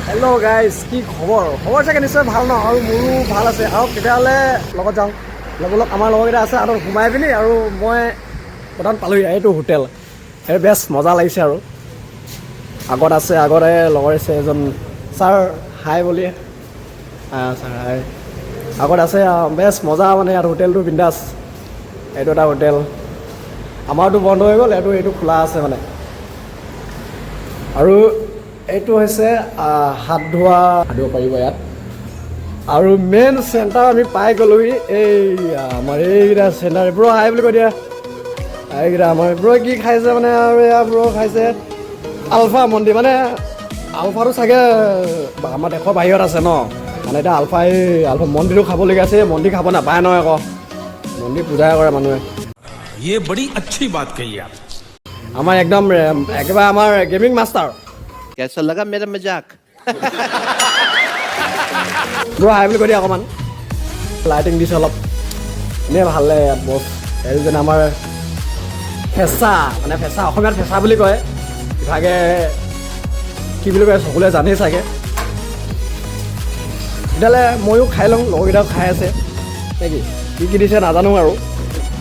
Hello' guys, কি খবৰ? খবৰ চাগে নিশ্চয় ভাল ন, আৰু মোৰো ভাল আছে। আৰু তেতিয়াহ'লে লগত যাওঁ, আমাৰ লগৰকেইটা আছে আৰু সোমাই পিনি, আৰু মই প্ৰধান পালোহি এইটো হোটেল। এই বেছ মজা লাগিছে। আৰু আগত লগৰ আছে এজন ছাৰ, হাই বুলি। ছাৰ হাই। আগত আছে বেছ মজা, মানে ইয়াত হোটেলটো বিন্দাছ। এইটো এটা হোটেল, আমাৰতো বন্ধ হৈ গ'ল, এইটো খোলা আছে মানে। আৰু এইটো হৈছে হাত ধোৱা পাৰিব ইয়াত। আৰু মেইন চেণ্টাৰ আমি পাই গ'লোহি, এই আমাৰ এইকেইটা চেণ্টাৰ। ব্ৰ হাই বুলি কৈ দিয়া। এইকেইটা আমাৰ ব্ৰ কি খাইছে মানে, আৰু এয়া ব্ৰ খাইছে আলফা মন্দিৰ। মানে আলফাটো চাগে আমাৰ দেশৰ বাহিৰত আছে ন, মানে এতিয়া আলফা মন্দিৰটো খাবলগীয়া আছে। মন্দিৰ খাব নাপায় নহয় আকৌ, মন্দিৰ পূজাই কৰে মানুহে। ये बड़ी अच्छी बात कही आप। আমাৰ একদম একেবাৰে আমাৰ গেমিং মাষ্টাৰ। कैसा लगा मेरा मजाक? ব্ৰ হাই বুলি কৈ দিয়া অকণমান। লাইটিং দিছে অলপ, এনেই ভাল লাগে ইয়াত বছ। এইটো যেনে আমাৰ ফেঁচা, মানে ফেঁচা অসমীয়াত ফেঁচা বুলি কয়, ইভাগে কি বুলি কয় সকলোৱে জানেই চাগে। তেতিয়াহ'লে ময়ো খাই লওঁ, লগৰকেইটাও খাই আছে নেকি, কি দিছে নাজানো। আৰু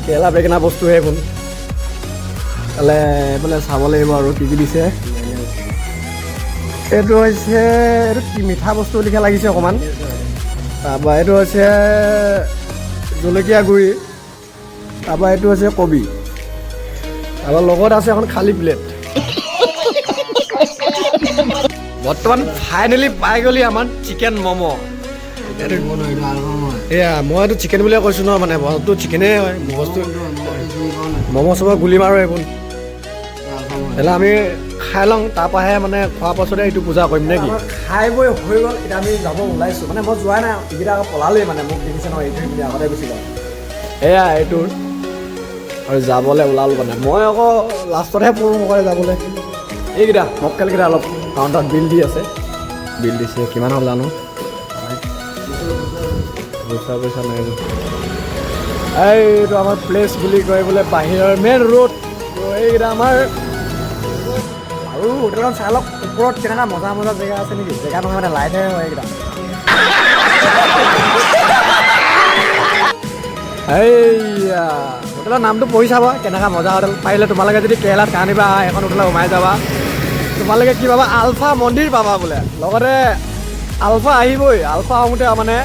কেৰেলা বেঙেনা বস্তুহে এইবোৰ। তেতিয়াহ'লে এইফালে চাব লাগিব আৰু কি দিছে। এইটো হৈছে কি মিঠা বস্তু লিখা লাগিছে অকণমান। তাৰপৰা এইটো হৈছে জলকীয়া গুড়ি। তাৰপৰা এইটো হৈছে কবি। তাৰপৰা লগত আছে এখন খালী প্লেট। বৰ্তমান ফাইনেলি পাই গ'লি আমাৰ চিকেন ম'ম'। এয়া মইতো চিকেন বুলিয়ে কৈছোঁ ন, মানে বস্তু চিকেনেই হয় বস্তু। ম'ম' চম' গুলি মাৰো এইবোৰ। তেতিয়াহ'লে আমি খাই লওঁ, তাৰপৰাহে মানে খোৱাৰ পাছতে এইটো পূজা কৰিম নে কি? খাই বৈ হৈ গ'ল, এতিয়া আমি যাব ওলাইছোঁ। মানে মই যোৱাই নাই, এইকেইটা আকৌ পলালেই, মানে মোক দেখিছে নহয়, এইটো বুলি আগতে গুচি গ'ল। এয়া এইটোৰ আৰু যাবলৈ ওলালোঁ মানে। মই আকৌ লাষ্টতহে পৰোঁ নকৰে যাবলৈ। এইকেইটা মক্কেলকেইটা অলপ কাউণ্টাৰত বিল দি আছে, বিল দিছে কিমান হ'ল জানো। পইচা নাই। এইটো আমাৰ প্লেচ বুলি কয় বোলে, বাহিৰৰ মেইন ৰোড। এইকেইটা আমাৰ আৰু হোটেলখন চাই লওক, ওপৰত কেনেকুৱা মজা মজা জেগা আছে নেকি। জেগা নহয় মানে লাইটহে হয় এইকেইটা। এইয়া হোটেলৰ নামটো পঢ়ি চাবা, কেনেকুৱা মজা হোটেল। পাৰিলে তোমালোকে যদি কেৰেলাত কাহানিবা এখন হোটেলত সোমাই যাবা, তোমালোকে কি পাবা, আলফা মন্দিৰ পাবা বোলে। লগতে আলফা আহিবই, আলফা আহোঁতে মানে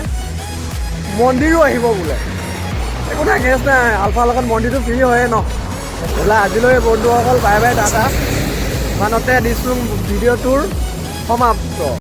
মন্দিৰো আহিব বোলে। একো নাই, কেছ নাই, আলফাৰ লগত মন্দিৰটো ফ্ৰী হয়ে ন। বোলে আজিলৈ বন্ধুসকল, বাই বাই টাটা। ইমানতে দিছোঁ ভিডিঅ'টোৰ সমাপ্ত।